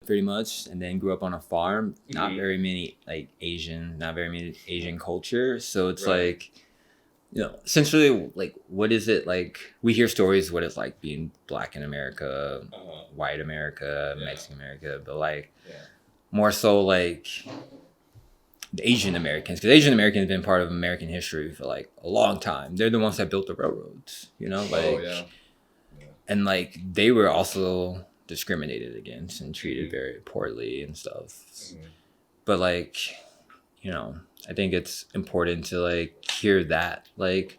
pretty much, and then grew up on a farm. Not very many not very many Asian culture. So it's like, essentially, like, what is it like? We hear stories what it's like being Black in America, white America, Mexican America, but like more so like the Asian Americans, because Asian Americans have been part of American history for like a long time. They're the ones that built the railroads, and like they were also discriminated against and treated very poorly and stuff. But like, I think it's important to like hear that like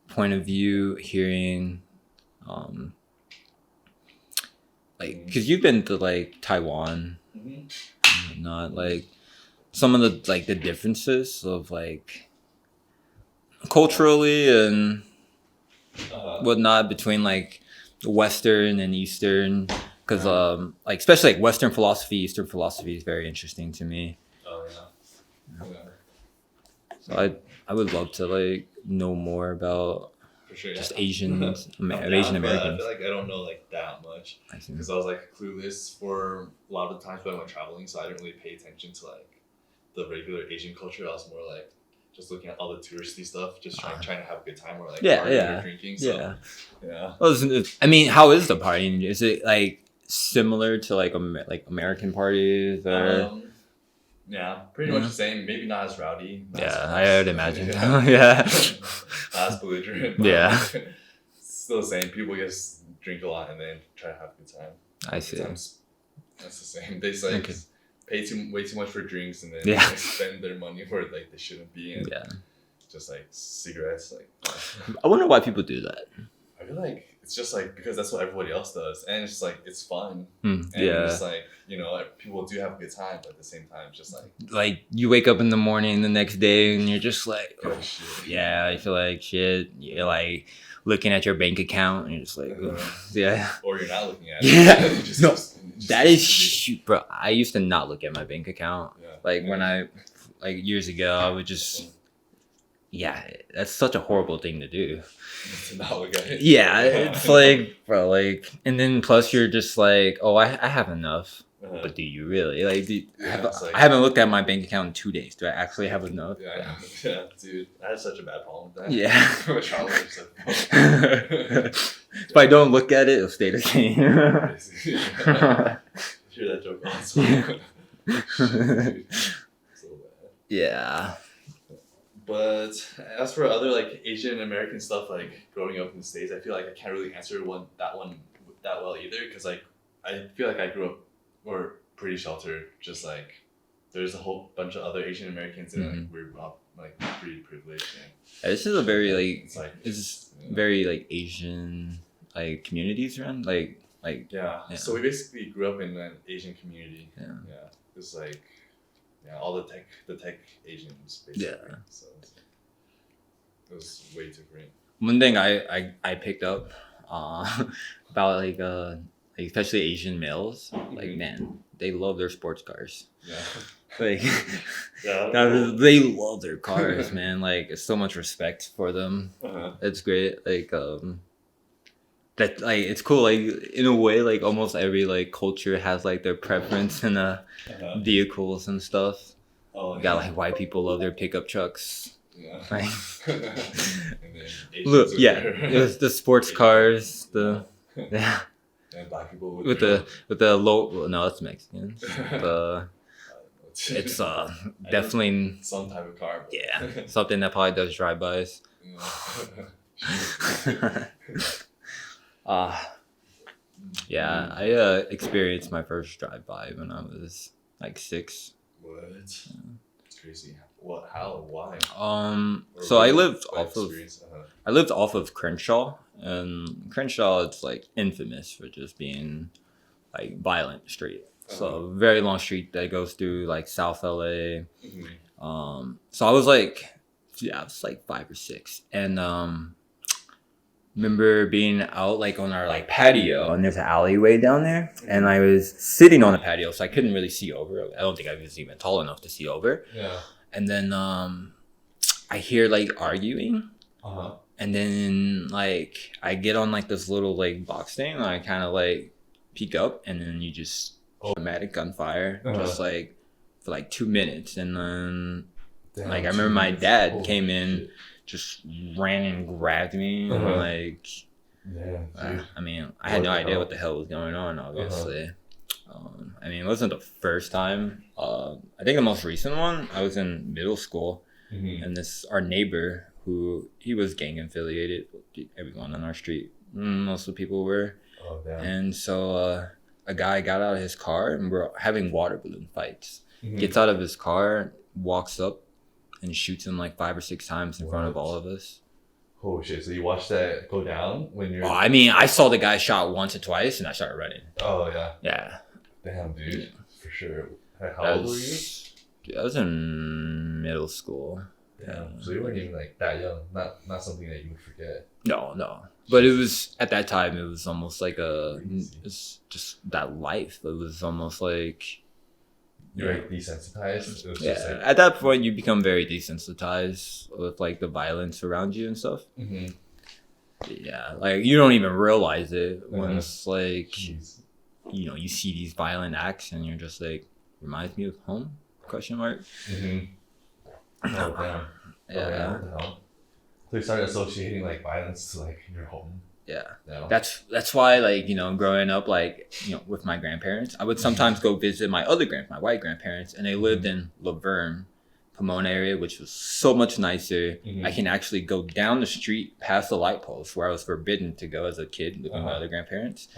point of view, hearing like, because you've been to like Taiwan, not like some of the like the differences of like culturally and whatnot between like Western and Eastern, because like especially like Western philosophy, Eastern philosophy is very interesting to me. So I would love to like know more about just Asian Americans. I feel like I don't know like that much because I was like clueless for a lot of the times when I went traveling, so I didn't really pay attention to like the regular Asian culture. I was more like just looking at all the touristy stuff, just trying to have a good time or like partying or drinking. So Well, I mean, how is the partying? Is it like similar to like American parties or? Yeah, pretty much the same. Maybe not as rowdy. I would imagine. Not as belligerent. Yeah. Still the same. People just drink a lot and then try to have a good time. I see. That's the same. They like pay way too much for drinks and then like, spend their money where like they shouldn't be, and just like cigarettes. Like I wonder why people do that. I feel like it's just like because that's what everybody else does, and it's just like it's fun. And it's like like, people do have a good time, but at the same time, it's just like you wake up in the morning the next day and you're just like, I feel like shit. You're like looking at your bank account and you're just like, or you're not looking at it. No, that is shoot, bro. I used to not look at my bank account. Like when I like years ago, I would just. Yeah, that's such a horrible thing to do. To not look at it. Yeah, it's like, bro, like, and then plus you're just like, oh, I have enough. But do you really? Like, I haven't looked at my bank account in 2 days. Do I actually have enough? Yeah, dude. I had such a bad problem with that. Yeah. If I don't look at it, it'll stay the same. Hear that joke also. So bad. Yeah. But as for other like Asian American stuff, like growing up in the States, I feel like I can't really answer that one that well either, because like I feel like I grew up or pretty sheltered. Just like there's a whole bunch of other Asian Americans and like we're like pretty privileged. This is a very it's very like Asian like communities around like. So we basically grew up in an Asian community. It's like. Yeah, all the tech Asians basically. So it was way different. One thing I picked up about like especially Asian males, like man, they love their sports cars. Like they love their cars, man. Like it's so much respect for them. It's great. Like that like it's cool, like in a way, like almost every like culture has like their preference in vehicles and stuff. You got like white people love their pickup trucks. Like, look, it was the sports cars, and black people with the low. No, it's Mexican. It's definitely some type of car. Something that probably does drive-bys. I experienced my first drive-by when I was like 6. What? It's crazy. What? How? Why? So I lived off of Crenshaw, and Crenshaw is like infamous for just being like violent street. So a very long street that goes through like South LA. So I was like 5 or 6, and remember being out like on our like patio, and there's an alleyway down there, and I was sitting on the patio, so I couldn't really see over. I don't think I was even tall enough to see over. And then I hear like arguing, and then like I get on like this little like box thing, and I kind of like peek up, and then you just automatic gunfire, just like for like 2 minutes, and then Damn, like I remember my dad came in, shit. just ran and grabbed me, and like, I mean, I had no idea what the hell was going on, obviously. I mean, it wasn't the first time. I think the most recent one, I was in middle school, and our neighbor, he was gang affiliated. Everyone on our street, most of the people were. Oh, damn. And so a guy got out of his car, and we're having water balloon fights. Gets out of his car, walks up, and shoots him like 5 or 6 times in front of all of us. Oh shit! So you watched that go down when you're? Oh, I mean, I saw the guy shot once or twice, and I started running. Oh yeah. Yeah. Damn, dude. For sure. How old were you? I was in middle school. Yeah. So you weren't even like that young. Not something that you would forget. No. But it was, at that time, it was almost like it's just that life. It was almost like... You're like desensitized? It was yeah. just like... At that point, you become very desensitized with like the violence around you and stuff. Yeah. Like, you don't even realize it when it's like... Jeez. you know, you see these violent acts and you're just like, reminds me of home? Question mark. Mm-hmm. Oh, damn. Yeah. What the hell? So you started associating like violence to like your home. Yeah. No. That's why, like, you know, growing up, like, you know, with my grandparents, I would sometimes go visit my white grandparents, and they lived in Laverne, Pomona area, which was so much nicer. I can actually go down the street past the light post where I was forbidden to go as a kid with my other grandparents.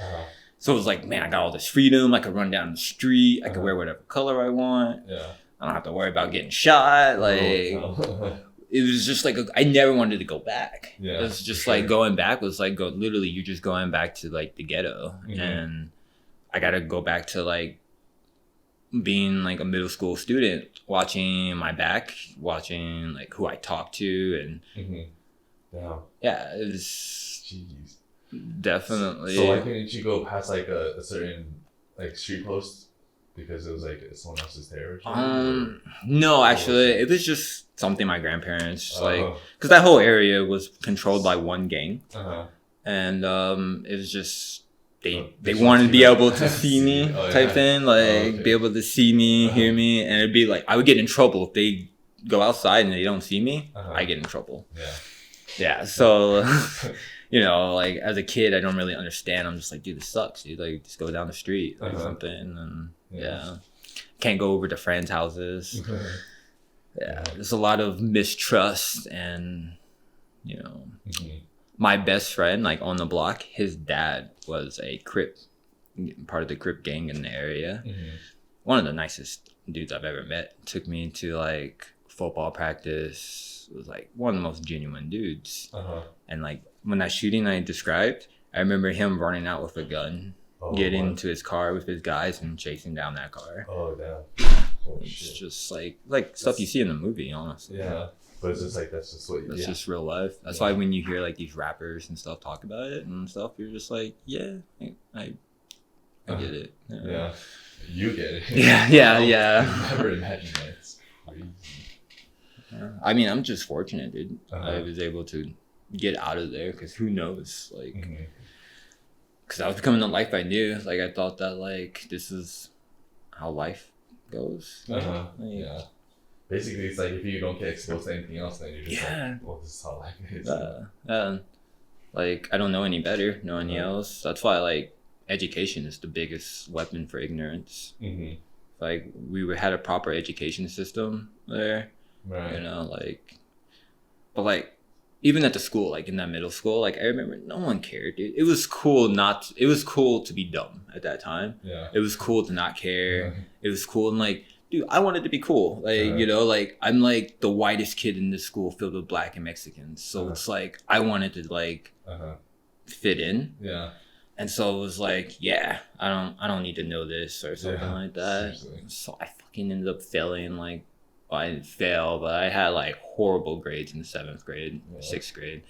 So it was like, man, I got all this freedom. I could run down the street. I could wear whatever color I want. Yeah. I don't have to worry about getting shot. Like, it was just like, I never wanted to go back. Yeah, it was just like going back was like, literally, you're just going back to like the ghetto. And I got to go back to like being like a middle school student, watching my back, watching like who I talked to. And yeah, it was... Jeez. Definitely. So why couldn't you go past like a certain like street post because it was like someone else's territory? No, actually, it was just something my grandparents like, because that whole area was controlled by one gang, and it was just they wanted to be able to see me type thing, like be able to see me, hear me, and it'd be like I would get in trouble if they go outside and they don't see me. I get in trouble. Yeah. So. You know, like as a kid, I don't really understand. I'm just like, dude, this sucks, dude. Like, just go down the street or something, and can't go over to friends' houses. There's a lot of mistrust, and you know, my best friend, like on the block, his dad was a Crip, part of the Crip gang in the area. One of the nicest dudes I've ever met. Took me to like football practice. It was like one of the most genuine dudes, and like. When that shooting I described, I remember him running out with a gun, getting into his car with his guys and chasing down that car. Oh, damn. It's just like stuff you see in the movie, honestly. Yeah. But it's just like, that's just what you That's just real life. That's why when you hear like these rappers and stuff talk about it and stuff, you're just like, yeah, I get it. Yeah. You get it. Yeah. Never imagined that. It's crazy. I mean, I'm just fortunate, dude. I was able to get out of there, because who knows, like, because I was becoming the life I knew. Like, I thought that like this is how life goes. Yeah. Basically, it's like if you don't get exposed to anything else, then you're just like, well, this is how life is. Like, I don't know any better, know any else. That's why like education is the biggest weapon for ignorance. Like, we had a proper education system there, you know, like, but like. Even at the school, like in that middle school, like I remember no one cared, dude. It was cool to be dumb at that time. Yeah. It was cool to not care. It was cool, and like, dude, I wanted to be cool. Like, you know, like I'm like the whitest kid in this school filled with Black and Mexicans. So it's like I wanted to like fit in. Yeah. And so it was like, I don't need to know this or something like that. Seriously. So I fucking ended up failing like. I didn't fail, but I had like horrible grades in the 7th grade, 6th grade.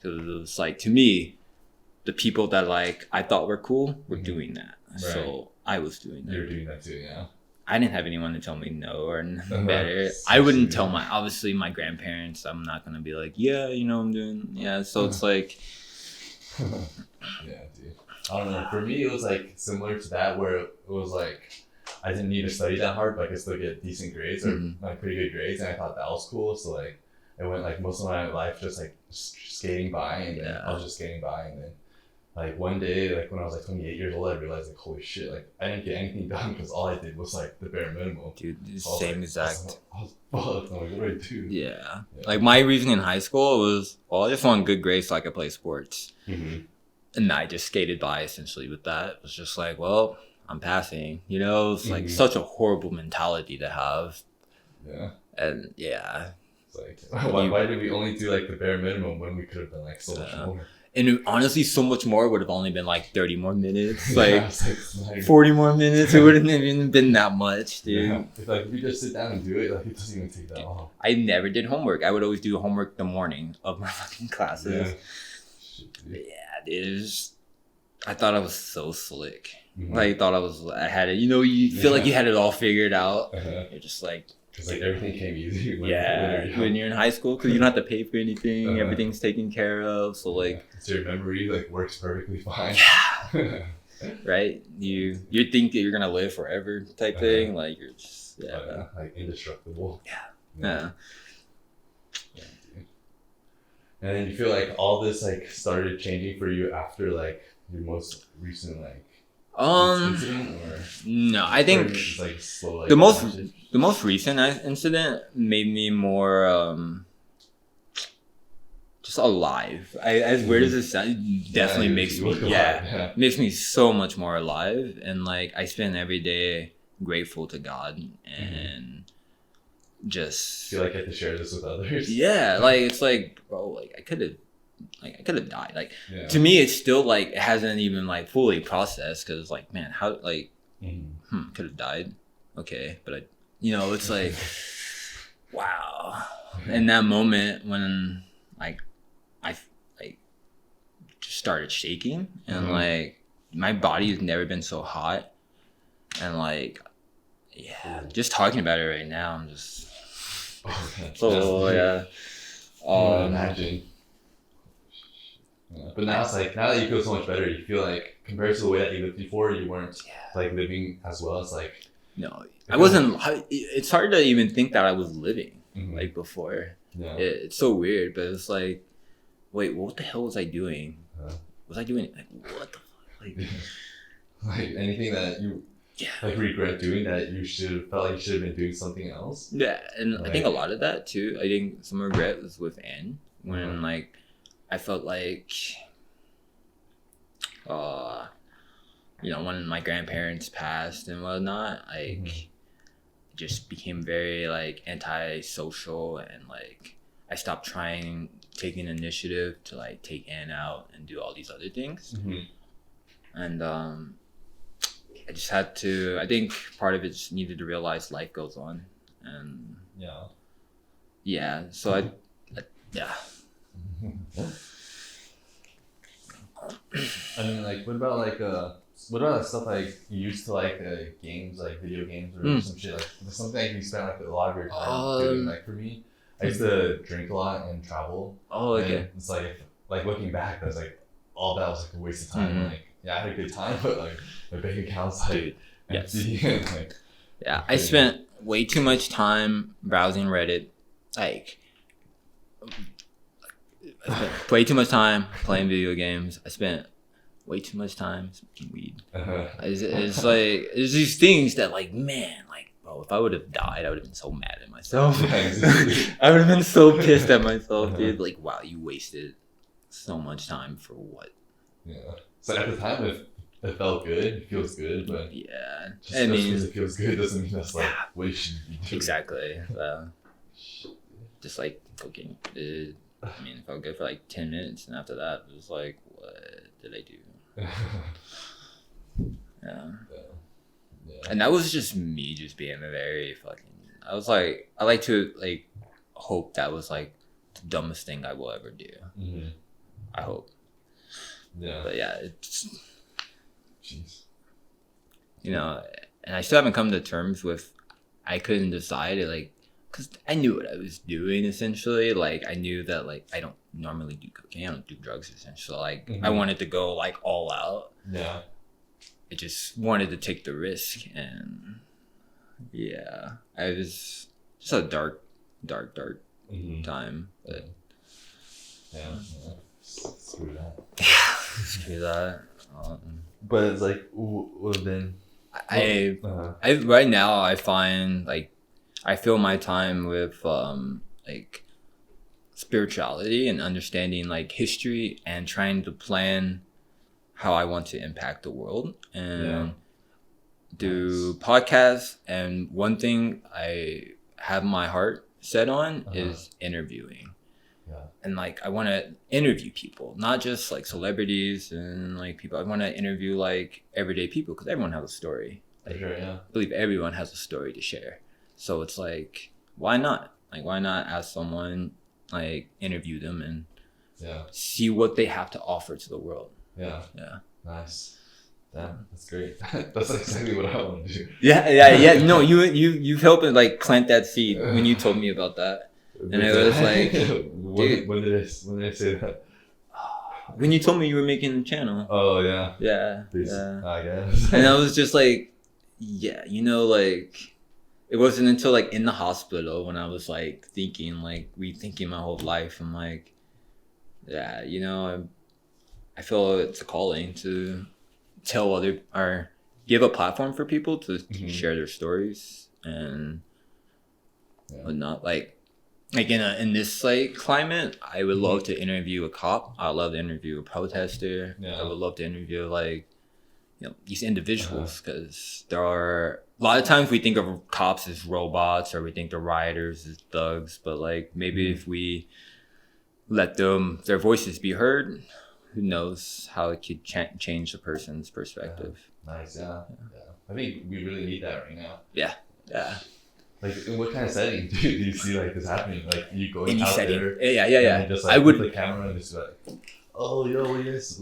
So it was like, to me, the people that like I thought were cool were doing that. So I was doing that. You're doing that too, yeah. I didn't have anyone to tell me no or better. I wouldn't tell obviously my grandparents. I'm not gonna be like, yeah, you know, I'm doing, So it's like, yeah, dude. I don't know. For me, it was like similar to that, where it was like I didn't need to study that hard, but I could still get decent grades or like pretty good grades, and I thought that was cool. So like I went like most of my life just like skating by, and then I was just skating by, and then like one day, like when I was like 28 years old, I realized like holy shit, like I didn't get anything done because all I did was like the bare minimum. Dude, So same like, exact. I was fucked. I'm like, what do I do? Yeah. Like my reason in high school was, well, I just wanted good grades so I could play sports. And I just skated by essentially with that. It was just like, well, I'm passing. You know, it's like such a horrible mentality to have. Yeah. And yeah. It's like, why did we only do like the bare minimum when we could have done like so much more? And honestly, so much more would have only been like 30 more minutes, like, like 40 more minutes. It wouldn't have even been that much, dude. Yeah. It's like if you just sit down and do it, like it doesn't even take that long. I never did homework. I would always do homework the morning of my fucking classes. Yeah, dude. I thought I was so slick. Like, I had it. You know, you feel like you had it all figured out. You're just like. Because like everything came easy. When you're in high school, because you don't have to pay for anything. Everything's taken care of. So like, so your memory like works perfectly fine. Yeah. Right? You think that you're gonna live forever type thing. Like you're just like indestructible. Yeah. And then you feel like all this like started changing for you after like your most recent like incident, or no, I think just, like, slow, like, the most recent incident made me more just alive. As weird as it sounds, it definitely makes me makes me so much more alive, and like I spend every day grateful to God and just feel like I have to share this with others. Yeah, like it's like, bro, like I could have died. Like to me, it's still like it hasn't even like fully processed because like, man, how like could have died. Okay, but it's like, wow. In that moment when like I like just started shaking and like my body has never been so hot, and like just talking about it right now, I'm just imagine. But now it's like, now that you feel so much better, you feel like compared to the way that you lived before, you weren't like living as well. It's like, no, I wasn't. It's hard to even think that I was living like before. It's so weird, but it's like, wait, what the hell was I doing? Was I doing like what the fuck? Like anything that you like regret doing that you should have felt like you should have been doing something else? Yeah, and like, I think a lot of that too. I think some regret was with Anne when like I felt like when my grandparents passed and whatnot, like just became very like antisocial, and like I stopped taking initiative to like take Anne out and do all these other things. And I just had to, I think part of it just needed to realize life goes on. And so I I mean, like, what about stuff like you used to like games, like video games or some shit, like something like you spent like a lot of your time doing? Like for me, I used to drink a lot and travel. Oh, okay. And it's like looking back, that's like all that was like a waste of time. Like, yeah, I had a good time, but like my bank account's like empty. And, like, I spent way too much time browsing Reddit. Like, I spent way too much time playing video games. I spent way too much time smoking weed. It's like, there's these things that like, man, like, bro, if I would have died, I would have been so mad at myself. I would have been so pissed at myself, dude. Like, wow, you wasted so much time for what? Yeah. So at the time, it felt good, it feels good, but just I mean, because it feels good doesn't mean that's like what you should be doing. Exactly. Just like cooking. It felt good for like 10 minutes, and after that, it was like, what did I do? And that was just me just being a very fucking, I was like, I like to like hope that was like the dumbest thing I will ever do. I hope. But it's, and I still haven't come to terms with, I couldn't decide like because I knew what I was doing essentially. Like I knew that like I don't normally do cocaine, I don't do drugs essentially. Like I wanted to go like all out. Yeah. I just wanted to take the risk, and yeah, I was just a dark time. But yeah. Screw that. Screw that. But it's like, well then. I right now I find like I fill my time with like spirituality and understanding like history and trying to plan how I want to impact the world and do podcasts. And one thing I have my heart set on is interviewing. And like I want to interview people, not just like celebrities and like people. I want to interview like everyday people because everyone has a story. Like, sure, yeah. I believe everyone has a story to share. So it's like, why not? Like, why not ask someone, like interview them and see what they have to offer to the world. Yeah. Nice. Damn, that's great. That's exactly what I want to do. Yeah. No, you've helped like plant that seed when you told me about that. And I was like, when did I say that? When you told me you were making a channel. Oh yeah. Yeah. I guess. And I was just like, yeah, like it wasn't until like in the hospital when I was like thinking, like rethinking my whole life. I'm like, yeah, I feel it's a calling to tell or give a platform for people to share their stories and whatnot. Like in this like climate, I would love to interview a cop. I would love to interview a protester. I would love to interview like these individuals because there are a lot of times we think of cops as robots or we think the rioters as thugs, but like maybe if we let their voices be heard, who knows how it could change the person's perspective. Nice. Yeah. I think we really need that right now. Yeah. Like, in what kind of setting do you see like this happening? Like, you going Any out setting. there? Yeah. And just, like, I would put the camera and just like, oh, yo, yes.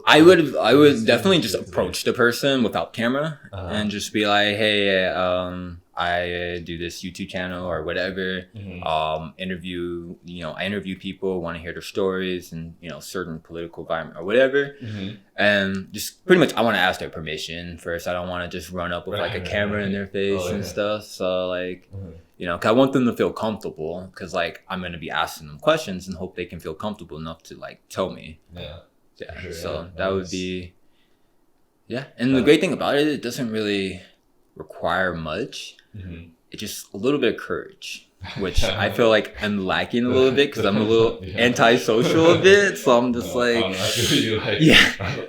I would definitely just approach the person without camera and just be like, hey, I do this YouTube channel or whatever. Interview, I interview people, want to hear their stories and, certain political environment or whatever. And just pretty much I want to ask their permission first. I don't want to just run up with like a camera in their face and stuff. So like, 'cause I want them to feel comfortable because like I'm going to be asking them questions and hope they can feel comfortable enough to like tell me. Sure, so that would be, And the great thing about it, it doesn't really require much. It's just a little bit of courage, which I feel like I'm lacking a little bit because I'm a little antisocial a bit. So I'm just I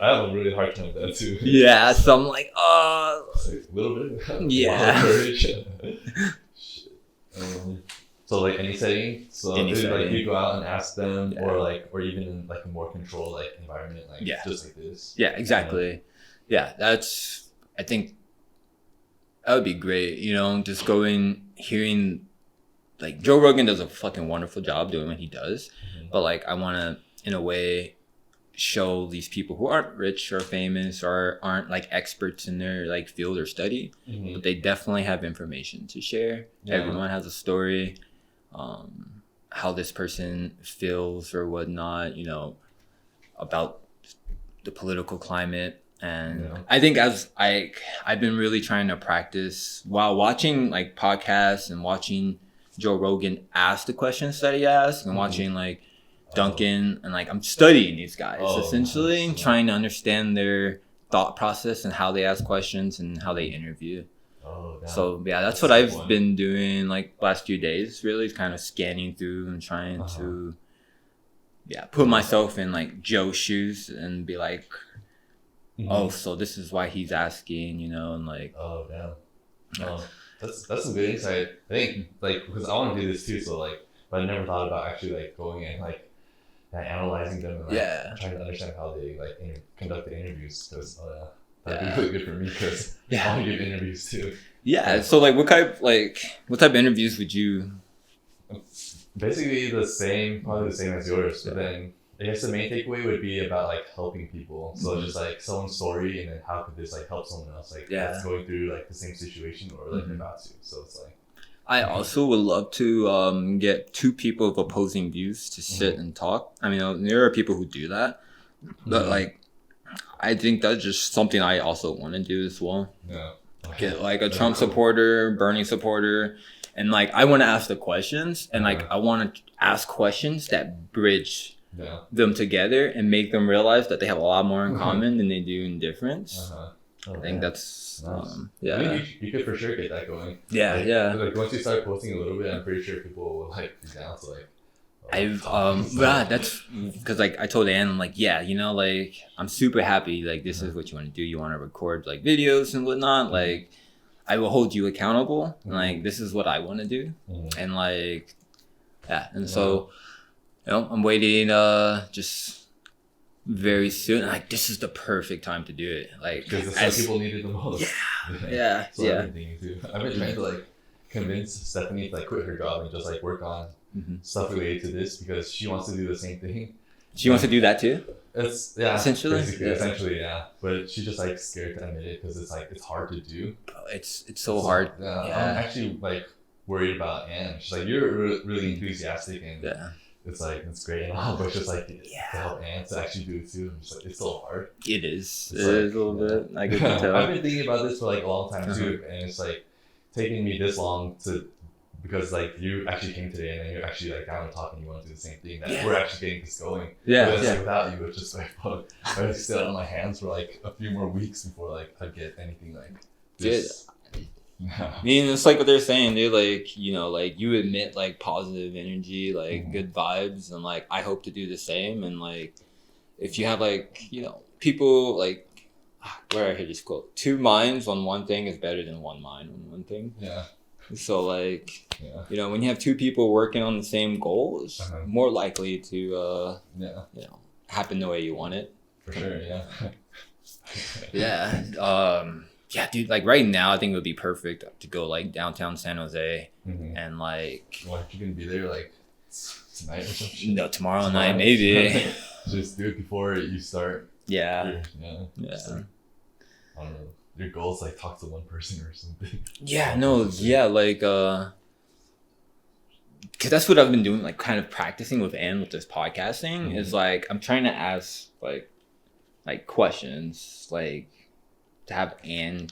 have a really hard time with that too. Yeah, so I'm like, a little bit. Yeah. Courage. So like any setting, like you go out and ask them, or even in like a more controlled like environment, like just like this. Yeah, exactly. Yeah, I think that would be great. Just going, hearing, like Joe Rogan does a fucking wonderful job doing what he does, but like I want to, in a way, show these people who aren't rich or famous or aren't like experts in their like field or study, but they definitely have information to share. Everyone has a story. How this person feels or whatnot, about the political climate. And I think I've been really trying to practice while watching like podcasts and watching Joe Rogan ask the questions that he asks and watching like Duncan and like I'm studying these guys essentially, trying to understand their thought process and how they ask questions and how they interview. So that's what I've been doing like last few days, really kind of scanning through and trying to put myself in like Joe's shoes and be like, so this is why he's asking, and like that's some good insight. I think like because I want to do this too, so like but I never thought about actually like going and like analyzing them and like trying to understand how they like conduct the interviews because that'd be really good for me because I want to give interviews too. So like what type of interviews would you? Basically probably the same as yours, but then I guess the main takeaway would be about like helping people. So just like someone's story and then how could this like help someone else like that's going through like the same situation or like about to. So it's like I also would love to get two people of opposing views to sit and talk. I mean, there are people who do that, but like, I think that's just something I also want to do as well. Yeah. Get like a Trump supporter, Bernie supporter, and like I want to ask the questions, and like I want to ask questions that bridge them together and make them realize that they have a lot more in common than they do in difference. I think that's I mean, you could for sure get that going. Yeah, like, yeah. Like once you start posting a little bit, I'm pretty sure people will like be down to like. That's because like I told Anne, like, yeah, you know, like I'm super happy, like this is what you want to do. You want to record like videos and whatnot. Like I will hold you accountable. And, like this is what I want to do, and like yeah, and so you know I'm waiting just very soon. Like this is the perfect time to do it. Like because some people need it the most. Yeah. So I've been trying to like convince Stephanie to like quit her job and just like work on stuff related to this because she wants to do the same thing. She wants to do that too? It's essentially, yeah. But she's just like scared to admit it because it's like it's hard to do. It's so hard. I'm actually like worried about Anne. She's like you're really enthusiastic and it's like it's great and all, but it's just like to help Anne to actually do it too. It's like it's so hard. It is. It is a little bit. I can tell. I've been thinking about this for like a long time too, and it's like taking me this long to. Because like you actually came today and then you're actually like down and talking, you want to do the same thing. That we're actually getting this going. But like, without you, it's just like fuck. I would sit on my hands for like a few more weeks before like I get anything like this. I mean, it's like what they're saying, dude. Like you know, like you emit like positive energy, like good vibes, and like I hope to do the same. And like if you have like you know people like where I heard this quote: 2 minds on one thing is better than 1 mind on one thing. Yeah. So like, you know, when you have 2 people working on the same goal, it's more likely to, you know, happen the way you want it. For sure, yeah, dude. Like right now, I think it would be perfect to go like downtown San Jose and like. What you gonna be there like tonight or something? No, tomorrow night maybe. Just do it before you start. Yeah. Like, I don't know. Your goal is like talk to one person or something. Like because that's what I've been doing, like kind of practicing with Anne with this podcasting is like I'm trying to ask like questions like to have Anne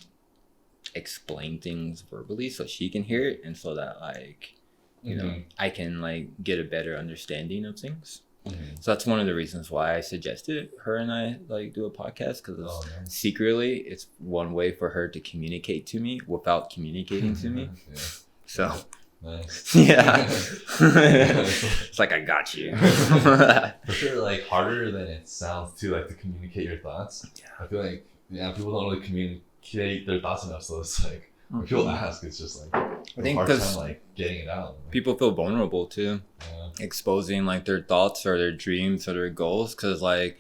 explain things verbally so she can hear it and so that like you know I can like get a better understanding of things. So that's one of the reasons why I suggested her and I like do a podcast because secretly it's one way for her to communicate to me without communicating to me. So nice. It's like I got you. For sure, like harder than it sounds to like to communicate your thoughts. I feel like people don't really communicate their thoughts enough, so it's like when people ask, it's just like I think hard time because like getting it out. People feel vulnerable too, exposing like their thoughts or their dreams or their goals. Because like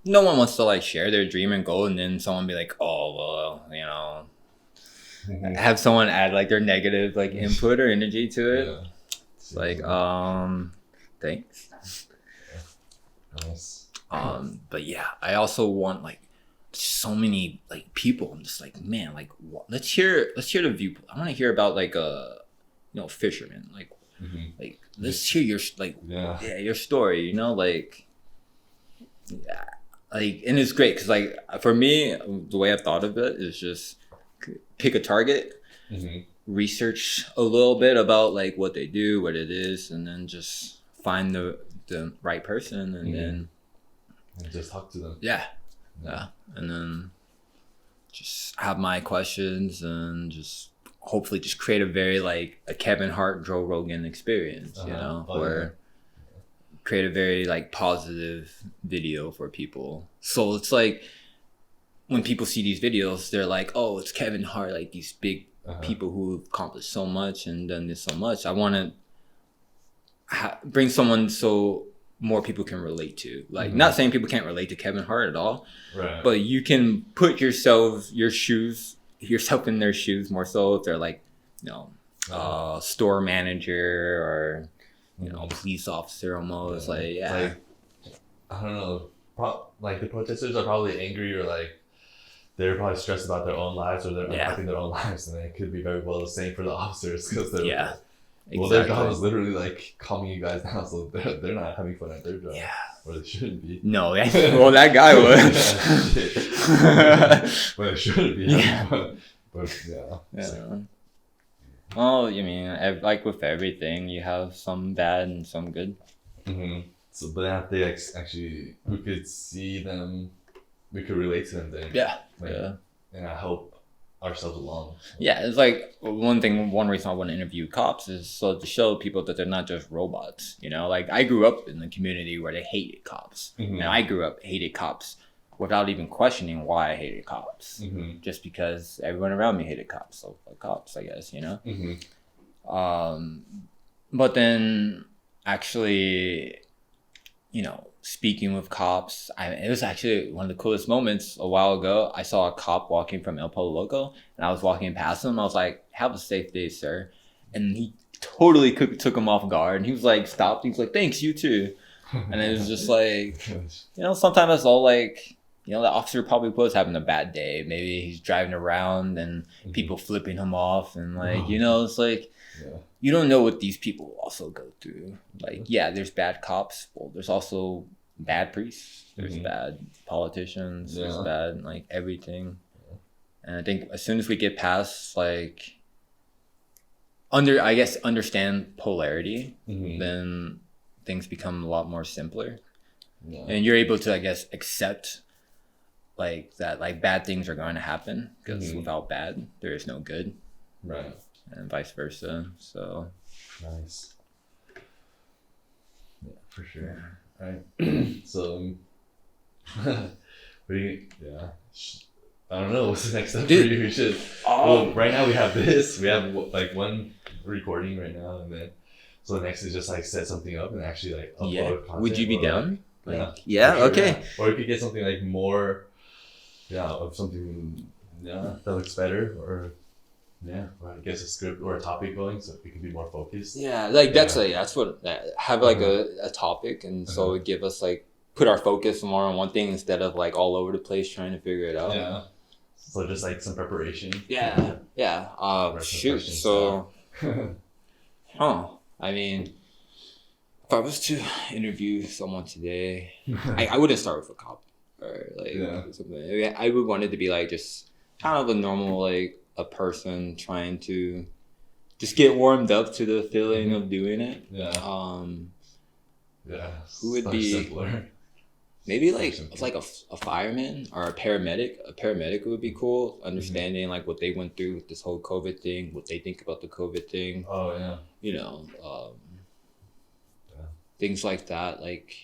no one wants to like share their dream and goal, and then someone be like, "Oh, well, you know," have someone add like their negative like input or energy to it. It's like, thanks. Nice. But yeah, I also want like so many like people. I'm just like, man, like let's hear the view. I want to hear about like you know, fishermen. Like like let's hear your like your story. You know, like like and it's great because like for me the way I've thought of it is just pick a target, research a little bit about like what they do, what it is, and then just find the right person and then and just talk to them. Yeah, and then just have my questions and just hopefully just create a very like a Kevin Hart, Joe Rogan experience, you know, where create a very like positive video for people. So it's like when people see these videos, they're like, oh, it's Kevin Hart, like these big people who have accomplished so much and done this so much. I want to bring someone so more people can relate to. Like, not saying people can't relate to Kevin Hart at all, but you can put yourself in their shoes more so if they're like, you know, store manager or, you know, police officer almost. Like, like, I don't know. Like the protesters are probably angry or like they're probably stressed about their own lives, or they're impacting their own lives, and it could be very well the same for the officers because they're well, their job is literally like calming you guys down, so they're not having fun at their job. Yeah. Or they shouldn't be. No, well, that guy was. But it shouldn't be having fun. But yeah. Well, I mean, like with everything, you have some bad and some good. Mm-hmm. So, but if they actually, we could see them, we could relate to them then. Yeah. And help ourselves along. Yeah, it's like one reason I want to interview cops is so to show people that they're not just robots. You know, like I grew up in a community where they hated cops, and I grew up hated cops without even questioning why I hated cops, just because everyone around me hated cops. So like cops, I guess, you know. But then actually, you know, speaking with cops, it was actually one of the coolest moments. A while ago, I saw a cop walking from El Polo Loco, and I was walking past him. I was like, "Have a safe day, sir," and he totally took him off guard. And he was like, stopped. He was like, "Thanks, you too." And it was just like, you know, sometimes it's all like, you know, the officer probably was having a bad day. Maybe he's driving around and people flipping him off, and like, you know, it's like. Yeah. You don't know what these people also go through. Like, yeah, there's bad cops. Well, there's also bad priests. There's bad politicians. There's bad, like, everything. Yeah. And I think as soon as we get past, like, understand polarity, then things become a lot more simpler. Yeah. And you're able to, I guess, accept, like, that, like, bad things are going to happen. Because without bad, there is no good. Right. And vice versa. So nice. Yeah, for sure. Yeah. Right. So I don't know what's the next step for you. We should. Well, right now we have this. We have like one recording right now, and then so the next is just like set something up and actually like upload content. Would you be down? Like, yeah. Sure, okay. Yeah. Or we could get something like more. Yeah, of something. Yeah, that looks better or. Yeah, or I guess a script or a topic going so we can be more focused. Yeah, like that's what have like a topic, and so it give us like put our focus more on one thing instead of like all over the place trying to figure it out. Yeah. So just like some preparation. Yeah. Shoot. So, I mean, if I was to interview someone today, I wouldn't start with a cop or like something. I would want it to be like just kind of a normal like. A person trying to just get warmed up to the feeling of doing it. Yeah. Who would be simpler. Maybe like it's like a fireman or a paramedic. A paramedic would be cool. Understanding like what they went through with this whole COVID thing, what they think about the COVID thing. Oh yeah. You know, things like that. Like,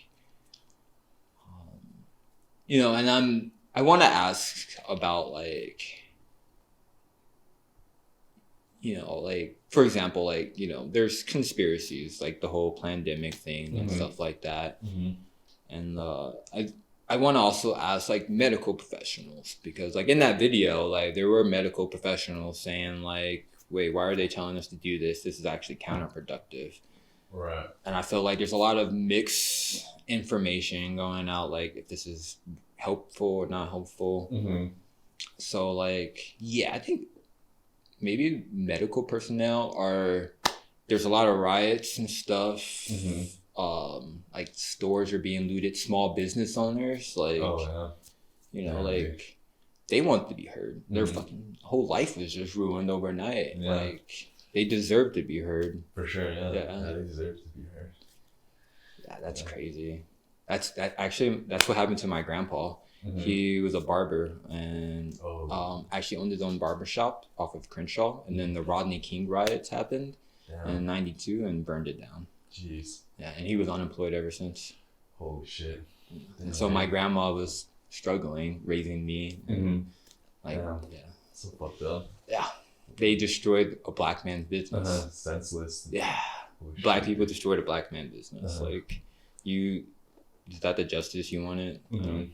you know, and I want to ask about like. You know, like, for example, like, you know, there's conspiracies, like the whole pandemic thing and stuff like that. And I want to also ask, like, medical professionals, because, like, in that video, like, there were medical professionals saying, like, wait, why are they telling us to do this? This is actually counterproductive. Right. And I feel like there's a lot of mixed information going out, like, if this is helpful or not helpful. So, like, yeah, I think... Maybe medical personnel there's a lot of riots and stuff. Like stores are being looted, small business owners, like, you know, like they want to be heard. Their fucking whole life was just ruined overnight. Yeah. Like they deserve to be heard. For sure, yeah. They deserve to be heard. Yeah, that's crazy. That's what happened to my grandpa. He was a barber and actually owned his own barber shop off of Crenshaw. And then the Rodney King riots happened in '92 and burned it down. Jeez. Yeah, and he was unemployed ever since. Holy shit. And so my grandma was struggling raising me. And So fucked up. Yeah. They destroyed a black man's business. Senseless. Yeah. Black people destroyed a black man's business. Like, is that the justice you wanted? Yeah.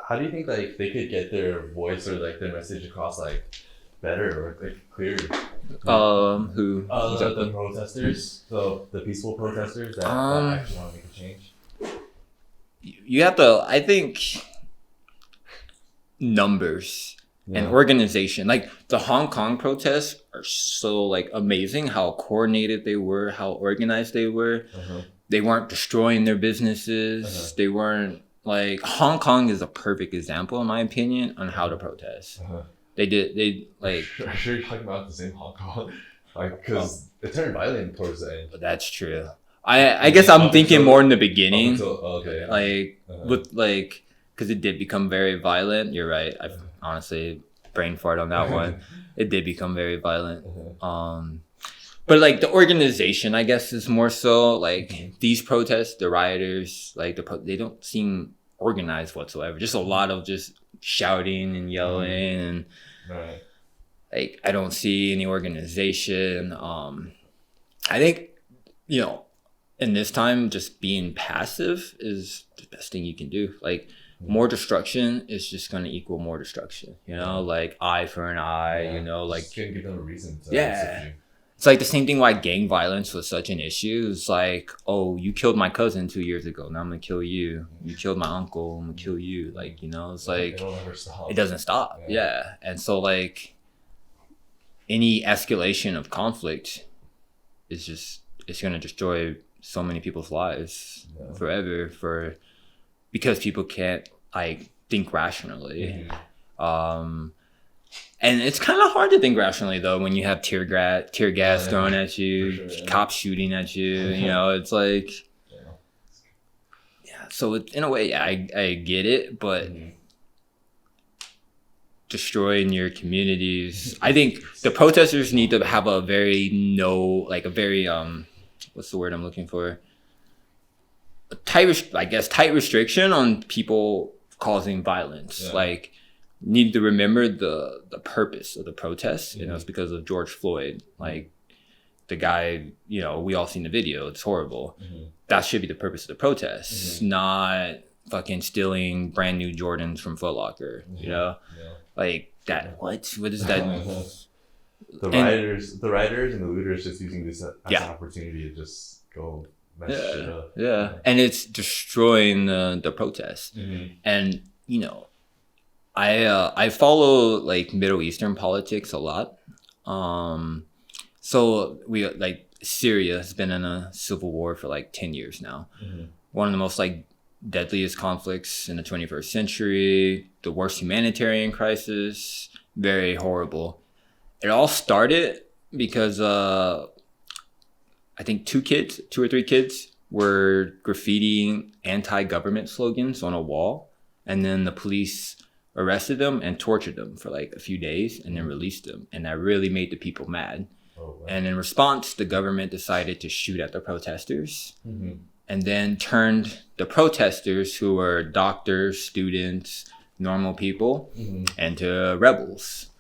How do you think like they could get their voice or like their message across like better or like clearer? Who? The protesters, the peaceful protesters that actually want to make a change. you have to. I think numbers and organization, like the Hong Kong protests, are so like amazing. How coordinated they were, how organized they were. They weren't destroying their businesses. They weren't like Hong Kong is a perfect example, in my opinion, on how to protest. They like. I'm sure you're talking about the same Hong Kong, like because it turned violent towards the end. That's true. I guess I'm thinking more in the beginning, like with like because it did become very violent. You're right. I honestly brain fart on that one. It did become very violent. But like the organization, I guess, is more so like these protests, the rioters, like they don't seem organized whatsoever. Just a lot of just shouting and yelling and like I don't see any organization. I think in this time, just being passive is the best thing you can do. Like more destruction is just going to equal more destruction. Like eye for an eye. Like just can't give them a reason to yeah. It's like the same thing why gang violence was such an issue. It's like, oh, you killed my cousin 2 years ago. Now I'm going to kill you. You killed my uncle. I'm going to kill you. Like, it's like, it'll never stop. It doesn't stop. Yeah. And so like any escalation of conflict is just, it's going to destroy so many people's lives forever because people can't like think rationally. And it's kind of hard to think rationally though when you have tear gas thrown at you, cops shooting at you. It's like, So in a way, I get it, but destroying your communities, I think the protesters need to have a very what's the word I'm looking for? Tight restriction on people causing violence. Like. Need to remember the purpose of the protest. It's because of George Floyd. Like the guy, we all seen the video. It's horrible. That should be the purpose of the protest, not fucking stealing brand new Jordans from Foot Locker. Like that. What is that? The rioters and the looters just using this as an opportunity to just go mess shit up. Yeah, and it's destroying the protest. And I follow like Middle Eastern politics a lot. So we like Syria has been in a civil war for like 10 years now. One of the most like deadliest conflicts in the 21st century, the worst humanitarian crisis, very horrible. It all started because I think 2 or 3 kids were graffitiing anti-government slogans on a wall, and then the police arrested them and tortured them for like a few days and then released them. And that really made the people mad. And in response, the government decided to shoot at the protesters and then turned the protesters, who were doctors, students, normal people, into rebels.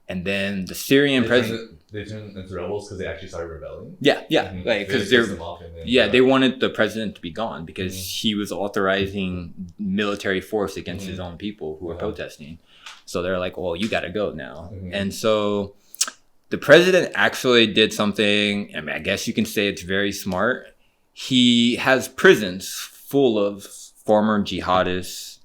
And then the Syrian president... They turned into rebels because they actually started rebelling? Yeah. Like, because they wanted the president to be gone because he was authorizing military force against his own people who were protesting. So they're like, well, you got to go now. And so the president actually did something, I mean, I guess you can say it's very smart. He has prisons full of former jihadists,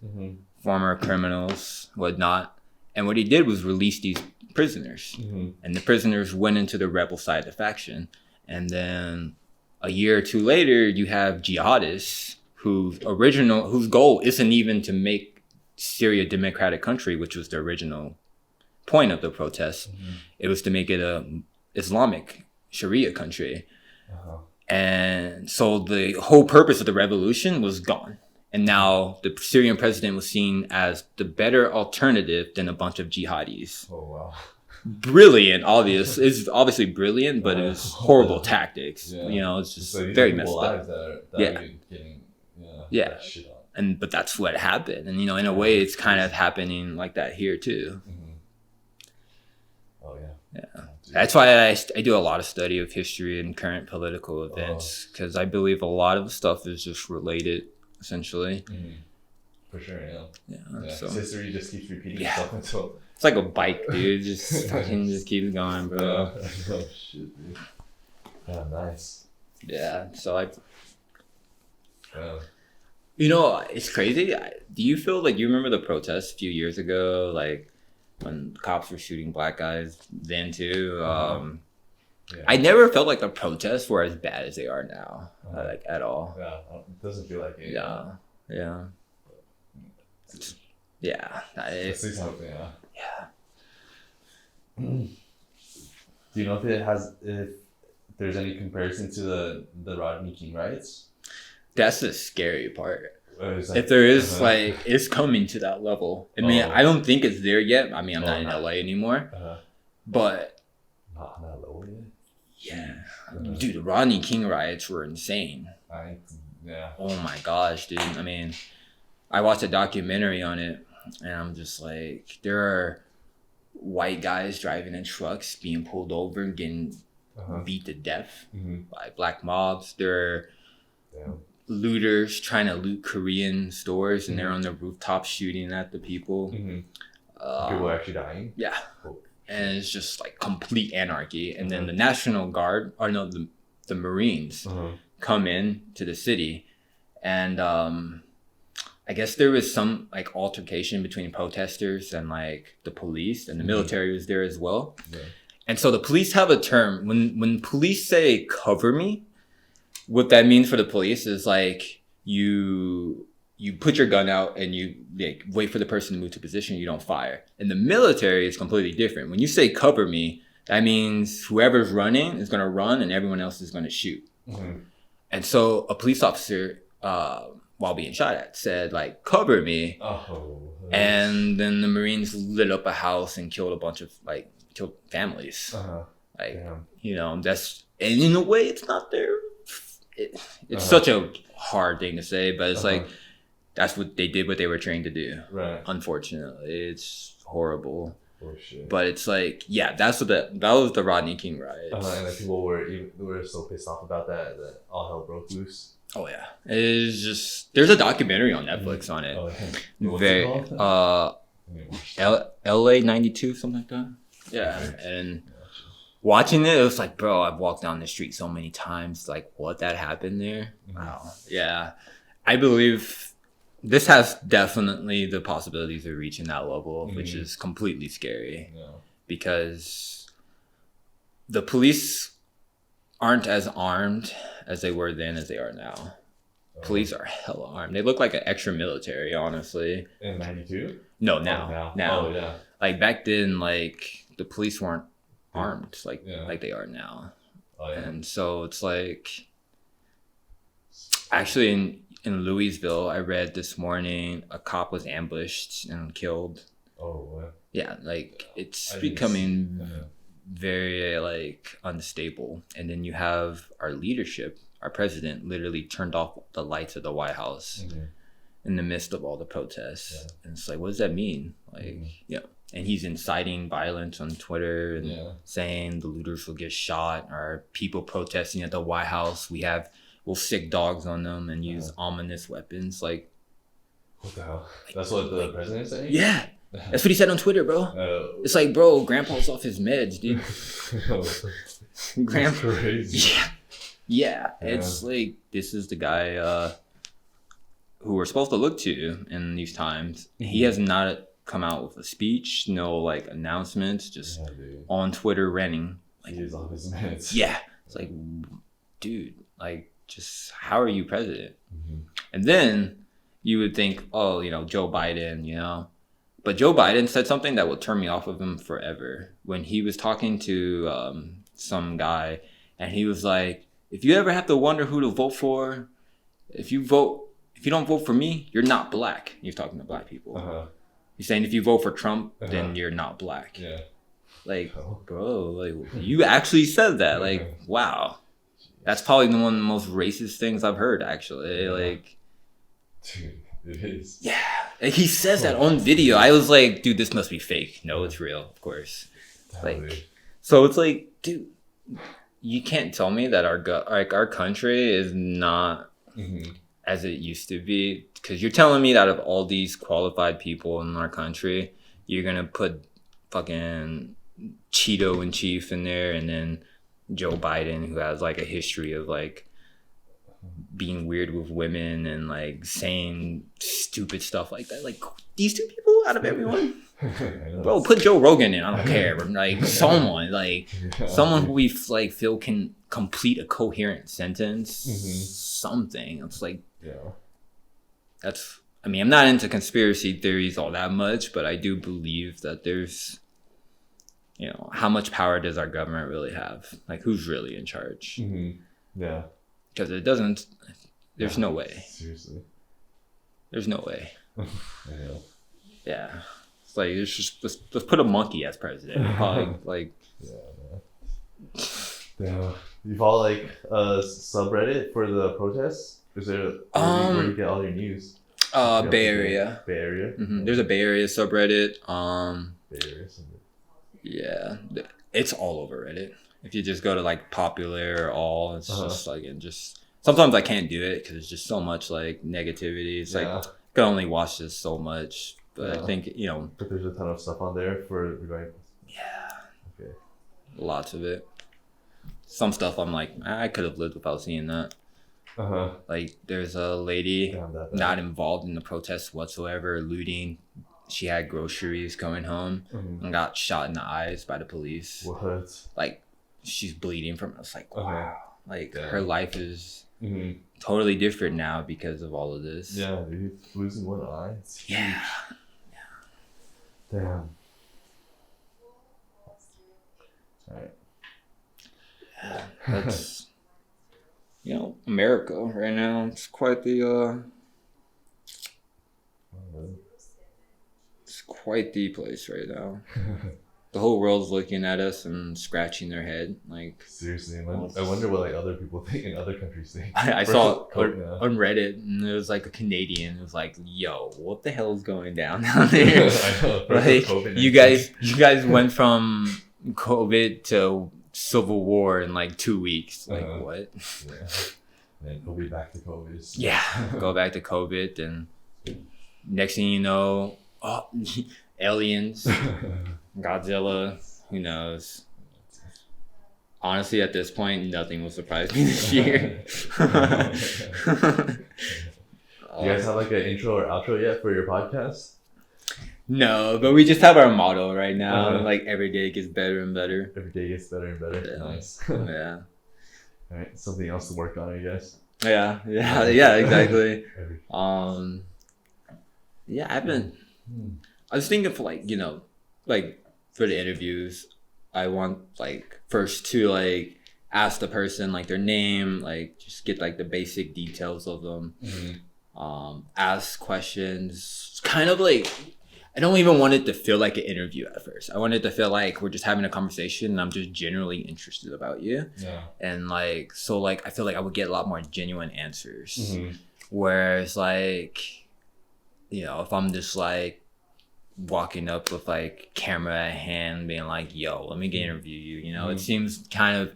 former criminals, whatnot. And what he did was release these prisoners, and the prisoners went into the rebel side of the faction. And then a year or two later, you have jihadists whose goal isn't even to make Syria a democratic country, which was the original point of the protest. It was to make it a Islamic Sharia country. And so the whole purpose of the revolution was gone. And now the Syrian president was seen as the better alternative than a bunch of jihadis. Oh, wow. Brilliant, it's obviously brilliant, but it was horrible tactics. It's just very messed up. But that's what happened. And, in a way, it's kind of happening like that here, too. Oh, yeah. That's why I do a lot of study of history and current political events, because I believe a lot of the stuff is just related, essentially. For sure, yeah. So history just keeps repeating itself until... It's like a bike, dude. Just fucking just keeps going, bro. Oh, shit, dude. Yeah, nice. Yeah, so You know, it's crazy. Do you feel like you remember the protests a few years ago, like when cops were shooting black guys then too? Yeah. I never felt like the protests were as bad as they are now, like at all. Yeah, it doesn't feel like it. Yeah, yeah, yeah. Let's see something. Yeah. Yeah. Do you know if there's any comparison to the Rodney King riots? That's the scary part. Like, If there is, like, it's coming to that level. I mean, I don't think it's there yet. I mean, I'm not in LA anymore. But not low yet. Yeah. Dude, the Rodney King riots were insane. Yeah. Oh my gosh, dude. I mean, I watched a documentary on it, and I'm just like, there are white guys driving in trucks being pulled over and getting beat to death by black mobs. There are looters trying to loot Korean stores, and they're on the rooftop shooting at the people. People are actually dying. Yeah. And it's just like complete anarchy. And then the National Guard, or no, the Marines come in to the city, and I guess there was some like altercation between protesters and like the police, and the military was there as well. Yeah. And so the police have a term when police say "cover me," what that means for the police is like you put your gun out and you like wait for the person to move to position. You don't fire. And the military is completely different. When you say "cover me," that means whoever's running is going to run and everyone else is going to shoot. And so a police officer, while being shot at, said like, "Cover me." And then the Marines lit up a house and killed a bunch of killed families. You know, that's, and in a way it's not their, it's such a hard thing to say, but it's like, that's what they did, what they were trained to do. Right. Unfortunately, it's horrible. Oh, shit. But it's like, yeah, that was the Rodney King riots. And like people were so pissed off about that all hell broke loose. Oh yeah, it's just, there's a documentary on Netflix on it. What's it called? LA 92, something like that. Yeah, and watching it was like, bro, I've walked down the street so many times. Like, what that happened there? Wow. Yeah, I believe this has definitely the possibilities of reaching that level, which is completely scary. Yeah. Because the police aren't as armed as they were then as they are now. Police are hella armed. They look like an extra military, honestly. In 92? No, now. Oh, yeah. Like back then, like the police weren't armed like they are now. Oh, yeah. And so it's like, actually in Louisville, I read this morning a cop was ambushed and killed. Oh, what? Yeah, like it's becoming very like unstable. And then you have our leadership, our president literally turned off the lights of the White House in the midst of all the protests. Yeah. And it's like, what does that mean? Like, and he's inciting violence on Twitter and saying the looters will get shot, or people protesting at the White House, we'll sick dogs on them and use ominous weapons. Like, what the hell? That's what the president's saying? Yeah. That's what he said on Twitter, bro. It's like, bro, grandpa's off his meds, dude. Grandpa. Crazy. Yeah. It's like, this is the guy who we're supposed to look to in these times. He has not come out with a speech, no like announcements, just on Twitter ranting. Like, he's off his meds. Yeah. It's like, dude, like, just how are you president? And then you would think, oh, Joe Biden, But Joe Biden said something that will turn me off of him forever. When he was talking to some guy, and he was like, if you ever have to wonder who to vote for, if you don't vote for me, you're not black. He's talking to black people. He's saying if you vote for Trump, then you're not black. Yeah. Like, bro, like you actually said that. Like, wow. That's probably one of the most racist things I've heard, actually. Like, dude, it is. Yeah. Like, he says that on video. I was like, dude, this must be fake. No, it's real, of course. Like, so it's like, dude, you can't tell me that our country is not as it used to be, because you're telling me that of all these qualified people in our country, you're gonna put fucking Cheeto in chief in there, and then Joe Biden, who has like a history of like being weird with women and like saying stupid stuff like that. Like these two people out of everyone, bro, put Joe Rogan in. I don't care. Like someone, someone who we like feel can complete a coherent sentence. Something. It's like that's. I mean, I'm not into conspiracy theories all that much, but I do believe that there's, how much power does our government really have? Like, who's really in charge? Yeah. Because it doesn't. There's no way. Seriously. There's no way. Yeah. It's like let's put a monkey as president. Probably, Yeah. You follow like a subreddit for the protests? Is there where do you get all your news? Bay Area. Bay Area. There's a Bay Area subreddit. Bay Area subreddit. Yeah, it's all over Reddit. If you just go to like popular or all, it's just like sometimes I can't do it because it's just so much like negativity. It's like I can only watch this so much, but I think But there's a ton of stuff on there for regarding. Yeah. Okay. Lots of it. Some stuff I'm like I could have lived without seeing that. Like there's a lady not involved in the protests whatsoever, looting. She had groceries coming home and got shot in the eyes by the police. What? Like she's bleeding from it. It's like wow. Like her life is totally different now because of all of this. Yeah, dude. Losing one eye. It's huge. Yeah. Damn. Alright. Yeah, that's America right now. It's quite the it's quite the place right now. The whole world's looking at us and scratching their head. Like seriously, I wonder what like other people think in other countries think. I saw on Reddit, and there was like a Canadian who was like, "Yo, what the hell is going down there?" I know. Like you guys went from COVID to Civil War in like 2 weeks. Like what? Yeah. And we'll be back to COVID. Yeah, go back to COVID, and next thing you know, aliens, Godzilla, who knows? Honestly, at this point, nothing will surprise me this year. You guys have like an intro or outro yet for your podcast? No, but we just have our motto right now. Like every day gets better and better. Every day gets better and better. Yeah. Nice. Yeah. All right, something else to work on, I guess. Yeah, exactly. Yeah, I was thinking for like for the interviews, I want like first to like ask the person like their name, like just get like the basic details of them. Ask questions, kind of like I don't even want it to feel like an interview at first. I want it to feel like we're just having a conversation and I'm just generally interested about you. Yeah. And like, so like, I feel like I would get a lot more genuine answers. Whereas like, if I'm just like walking up with like camera at hand being like, yo, let me interview you, it seems kind of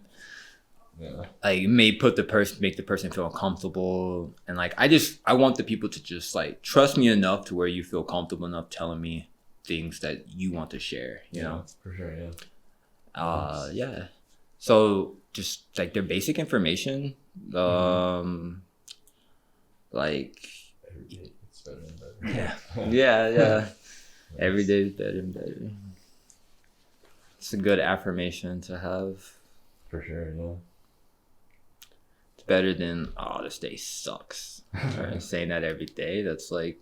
like make the person feel uncomfortable. And like I want the people to just like trust me enough to where you feel comfortable enough telling me things that you want to share, for sure. Yeah. So just like their basic information, like every day it's better and better. Yeah. Every day is better and better. It's a good affirmation to have. For sure, yeah. Better than this day sucks. Right? Saying that every day, that's like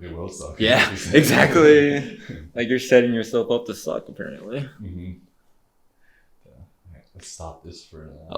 it will suck. Yeah, exactly. Like you're setting yourself up to suck apparently. Yeah. Let's stop this for now.